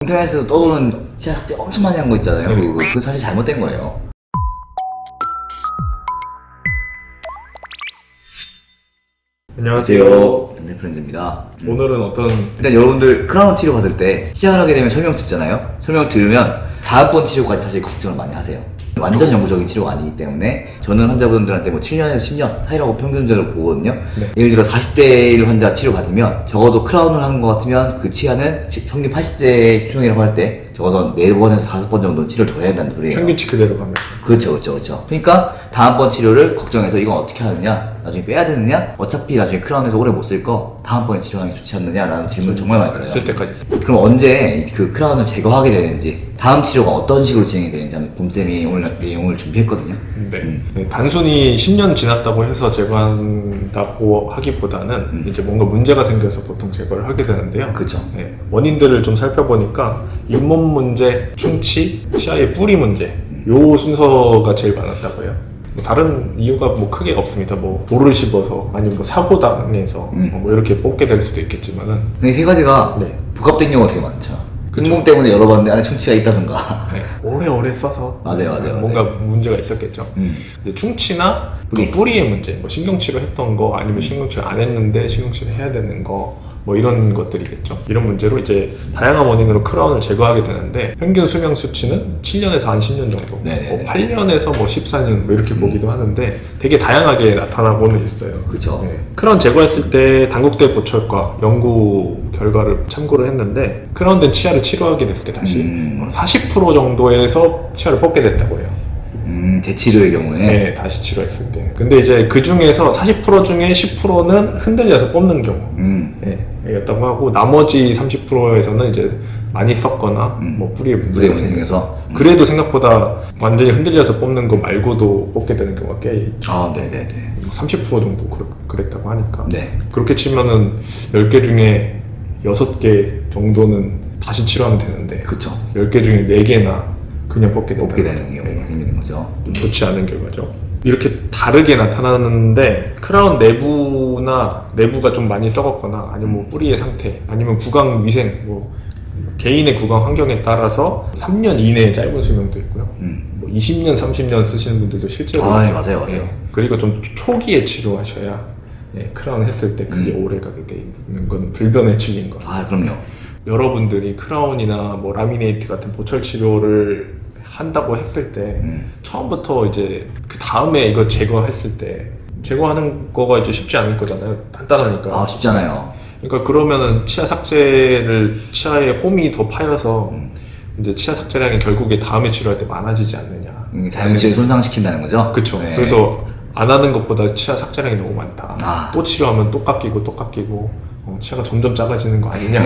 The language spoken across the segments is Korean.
인터넷에서 떠도는 치아 삭제 엄청 많이 한 거 있잖아요. 그거 사실 잘못된 거예요. 안녕하세요. 프렌즈입니다. 오늘은 어떤 일단 여러분들 크라운 치료 받을 때 시작을 하게 되면 설명 듣잖아요. 설명 들으면 다음번 치료까지 사실 걱정을 많이 하세요. 완전 영구적인 치료가 아니기 때문에 저는 환자분들한테 뭐 7년에서 10년 사이라고 평균적으로 보거든요. 네. 예를 들어 40대 1 환자 치료 받으면 적어도 크라운을 하는 것 같으면 그 치아는 평균 80대 수명이라고 할 때 적어도 4번에서 5번 정도 치료를 더 해야 된다는 소리예요. 평균치 그대로 가면 그렇죠. 그러니까 다음번 치료를 걱정해서 이건 어떻게 하느냐, 나중에 빼야 되느냐, 어차피 나중에 크라운에서 오래 못 쓸 거 다음번에 치료하는 게 좋지 않느냐라는 질문 정말 많이 들어요. 쓸 때까지. 그럼 언제 그 크라운을 제거하게 되는지, 다음 치료가 어떤 식으로 진행이 되는지 한번 봄쌤이 오늘 내용을 준비했거든요. 네. 단순히 10년 지났다고 해서 제거한다고 하기보다는 이제 뭔가 문제가 생겨서 보통 제거를 하게 되는데요. 그렇죠. 네. 원인들을 좀 살펴보니까 잇몸 문제, 충치, 치아의 뿌리 문제 요 순서가 제일 많았다고 해요. 다른 이유가 뭐 크게 없습니다. 뭐 돌을 씹어서 아니면 뭐 사고 당해서 뭐 이렇게 뽑게 될 수도 있겠지만은 이 세 가지가 네. 복합된 경우가 되게 많죠. 그쵸. 잇몸 때문에 열어봤는데 안에 충치가 있다던가. 네. 오래오래 써서 맞아요. 뭔가 문제가 있었겠죠. 근데 충치나 뿌리의 문제, 뭐 신경치료 했던 거 아니면 신경치료 안 했는데 신경치료 해야 되는 거 뭐 이런 것들이겠죠. 이런 문제로 이제 다양한 원인으로 크라운을 제거하게 되는데 평균 수명 수치는 7년에서 한 10년 정도, 뭐 8년에서 뭐 14년 뭐 이렇게 보기도 하는데 되게 다양하게 나타나고는 있어요. 그렇죠. 네. 크라운 제거했을 때 단국대 보철과 연구 결과를 참고를 했는데 크라운된 치아를 치료하게 됐을 때 다시 40% 정도에서 치아를 뽑게 됐다고 해요. 대치료의 경우에. 네, 다시 치료했을 때. 근데 이제 그 중에서 40% 중에 10%는 흔들려서 뽑는 경우. 네, 였다고 하고, 나머지 30%에서는 이제 많이 썼거나, 뭐 뿌리에 문제가 생겨서. 그래도 생각보다 완전히 흔들려서 뽑는 거 말고도 뽑게 되는 경우가 꽤 있죠. 아, 네네네. 30% 정도 그랬다고 하니까. 네. 그렇게 치면은 10개 중에 6개 정도는 다시 치료하면 되는데. 그쵸. 10개 중에 4개나 그냥 뽑게 되는 경우가 생기는 거죠. 좀 좋지 않은 결과죠. 이렇게 다르게 나타나는데 크라운 내부가 좀 많이 썩었거나 아니면 뭐 뿌리의 상태 아니면 구강 위생 뭐 개인의 구강 환경에 따라서 3년 이내의 짧은 수명도 있고요. 뭐 20년, 30년 쓰시는 분들도 실제로 있어요. 맞아요. 네. 그리고 좀 초기에 치료하셔야 크라운 했을 때 그게 오래 가게 돼 있는 건 불변의 진리인 거예요. 아, 그럼요. 여러분들이 크라운이나 뭐 라미네이트 같은 보철 치료를 한다고 했을 때 처음부터 이제 그 다음에 이거 제거했을 때 제거하는 거가 이제 쉽지 않을 거잖아요. 간단하니까. 아, 쉽잖아요. 그러니까 그러면은 치아 삭제를 치아에 홈이 더 파여서 이제 치아 삭제량이 결국에 다음에 치료할 때 많아지지 않느냐. 자연치를 손상시킨다는 거죠? 그렇죠. 네. 그래서 안 하는 것보다 치아 삭제량이 너무 많다. 아. 또 치료하면 또 깎이고 치아가 점점 작아지는 거 아니냐.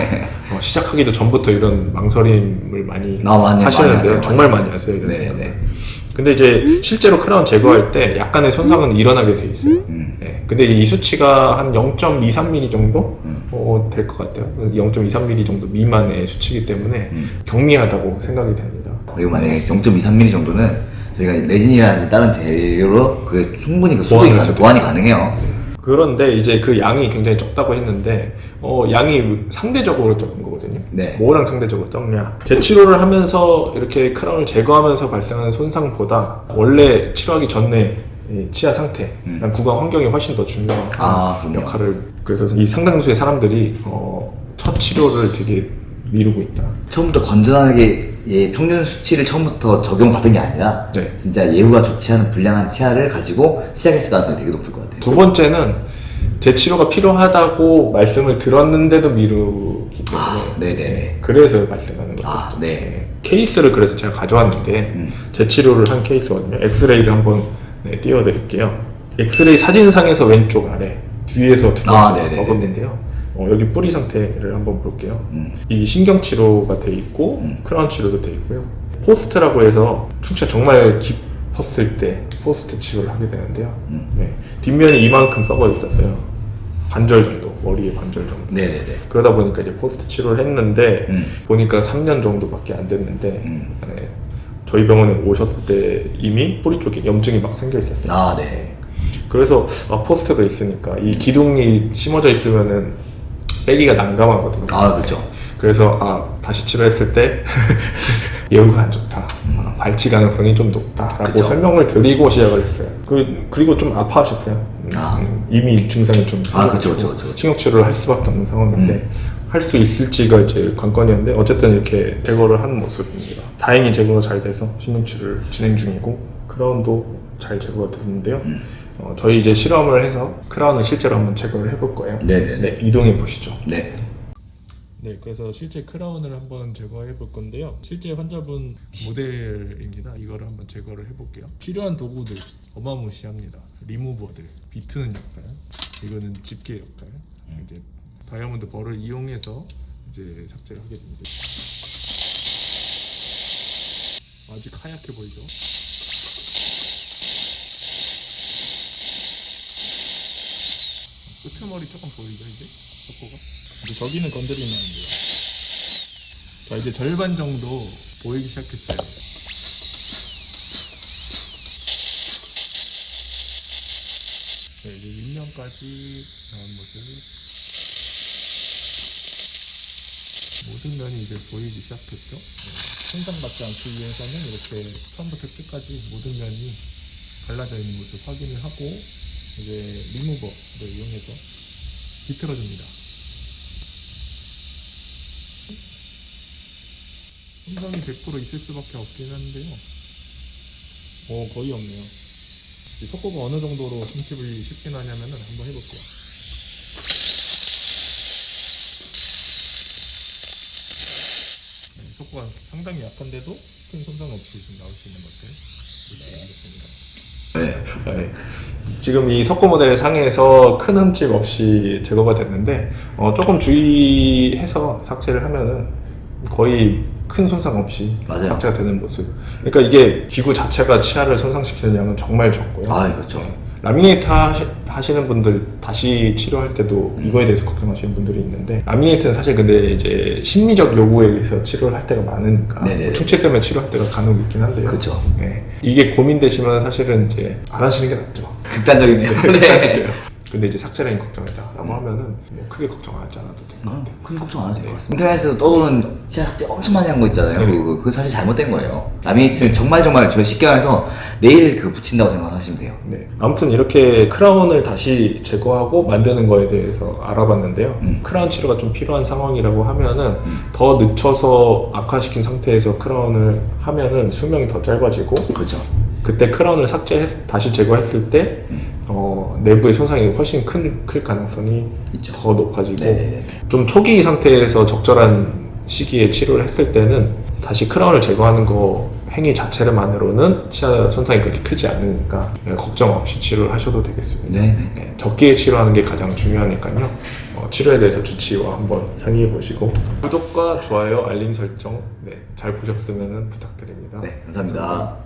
시작하기도 전부터 이런 망설임을 많이 하시는데요. 정말 많이 하세요. 이런 생각을. 근데 이제 실제로 크라운 제거할 때 약간의 손상은 일어나게 돼 있어요. 네. 근데 이 수치가 한 0.23mm 정도 될 것 같아요. 0.23mm 정도 미만의 수치이기 때문에 경미하다고 생각이 됩니다. 그리고 만약에 0.23mm 정도는 저희가 레진이라든지 다른 재료로 그 충분히 그 수분이 보완이 가능해요. 그런데 이제 그 양이 굉장히 적다고 했는데 양이 상대적으로 적은 거거든요. 네. 뭐랑 상대적으로 적냐? 재치료를 하면서 이렇게 크라운을 제거하면서 발생하는 손상보다 원래 치료하기 전에 이 치아 상태, 구강 환경이 훨씬 더 중요한 역할을. 그래서 이 상당수의 사람들이 첫 치료를 되게 미루고 있다. 처음부터 건전하게 평균 수치를 처음부터 적용받은 게 아니라 진짜 예후가 좋지 않은 불량한 치아를 가지고 시작했을 가능성이 되게 높을 것 같아요. 두 번째는 재치료가 필요하다고 말씀을 들었는데도 미루기 때문에 네네네. 그래서 발생하는 거죠. 네. 케이스를 그래서 제가 가져왔는데 재치료를 한 케이스거든요. 엑스레이를 한번 띄워드릴게요. 엑스레이 사진상에서 왼쪽 아래 뒤에서 두 번째 먹었는데요. 여기 뿌리 상태를 한번 볼게요. 이 신경치료가 돼 있고 크라운 치료도 돼 있고요. 포스트라고 해서 충치가 정말 깊었을 때 포스트 치료를 하게 되는데요. 뒷면이 이만큼 썩어 있었어요. 관절 정도, 머리의 관절 정도. 네네네. 그러다 보니까 이제 포스트 치료를 했는데 보니까 3년 정도밖에 안 됐는데 저희 병원에 오셨을 때 이미 뿌리 쪽에 염증이 막 생겨 있었어요. 그래서 포스트도 있으니까 이 기둥이 심어져 있으면은 빼기가 난감하거든요. 그렇죠. 그래서 다시 치료했을 때 예후가 안 좋다, 발치 가능성이 좀 높다라고 그쵸. 설명을 드리고 시작을 했어요. 그리고 좀 아파하셨어요. 이미 증상이 좀 그쵸. 신경 치료를 할 수밖에 없는 상황인데 할 수 있을지가 이제 관건이었는데 어쨌든 이렇게 제거를 하는 모습입니다. 다행히 제거가 잘 돼서 신경 치료를 진행 중이고 크라운도 잘 제거가 됐는데요. 저희 이제 실험을 해서 크라운을 실제로 한번 제거를 해볼 거예요. 네, 이동해 보시죠. 네. 네, 그래서 실제 크라운을 한번 제거해 볼 건데요. 실제 환자분 모델입니다. 이거를 한번 제거를 해볼게요. 필요한 도구들 어마무시합니다. 리무버들, 비트는 역할, 이거는 집게 역할, 이제 다이아몬드 벌을 이용해서 이제 삭제를 하게 됩니다. 아직 하얗게 보이죠? 끝머리 조금 보이죠 이제? 석고가? 근데 저기는 건드리면 안 돼요. 자, 이제 절반 정도 보이기 시작했어요. 네, 이제 윗면까지 나온 모습. 모든 면이 이제 보이기 시작했죠. 손상받지 않기 위해서는 이렇게 처음부터 끝까지 모든 면이 갈라져 있는 모습 확인을 하고 이제 리무버를 이용해서 비틀어줍니다. 손상이 100% 있을 수밖에 없긴 한데요. 거의 없네요. 이 석고가 어느 정도로 침집을 쉽게 나냐면은 한번 해볼게요. 석고가 상당히 약한데도 큰 손상 없이 좀 나올 수 있는 것들 보여드리겠습니다. 네. 지금 이 석고 모델 상에서 큰 흠집 없이 제거가 됐는데 조금 주의해서 삭제를 하면은 거의 큰 손상 없이 맞아요. 삭제가 되는 모습. 그러니까 이게 기구 자체가 치아를 손상시키는 양은 정말 적고요. 그렇죠. 네. 라미네이트 하시는 분들 다시 치료할 때도 이거에 대해서 걱정하시는 분들이 있는데 라미네이트는 사실 근데 이제 심리적 요구에 의해서 치료를 할 때가 많으니까 충치 때문에 치료할 때가 간혹 있긴 한데요. 그렇죠. 네. 이게 고민되시면 사실은 이제 안 하시는 게 낫죠. 극단적이네요. 네. 근데 이제 삭제라인 걱정이다라고 하면은 뭐 크게 걱정하지 않아도 될 것 같아요. 큰 걱정 안 해도 될 것 같습니다. 인터넷에서 떠도는 치아 삭제 엄청 많이 한 거 있잖아요. 그거 사실 잘못된 거예요. 라미네이트는 정말 저희 쉽게 말해서 내일 붙인다고 생각하시면 돼요. 네. 아무튼 이렇게 크라운을 다시 제거하고 만드는 거에 대해서 알아봤는데요. 크라운 치료가 좀 필요한 상황이라고 하면은 더 늦춰서 악화시킨 상태에서 크라운을 하면은 수명이 더 짧아지고 그렇죠. 그때 크라운을 다시 제거했을 때 내부의 손상이 훨씬 클 가능성이 있죠. 더 높아지고 네네네. 좀 초기 상태에서 적절한 시기에 치료를 했을 때는 다시 크라운을 제거하는 거 행위 자체만으로는 치아 손상이 그렇게 크지 않으니까 걱정 없이 치료를 하셔도 되겠습니다. 네네. 적기에 치료하는 게 가장 중요하니까요. 치료에 대해서 주치의와 한번 상의해 보시고 구독과 좋아요, 알림 설정 잘 보셨으면 부탁드립니다. 네, 감사합니다.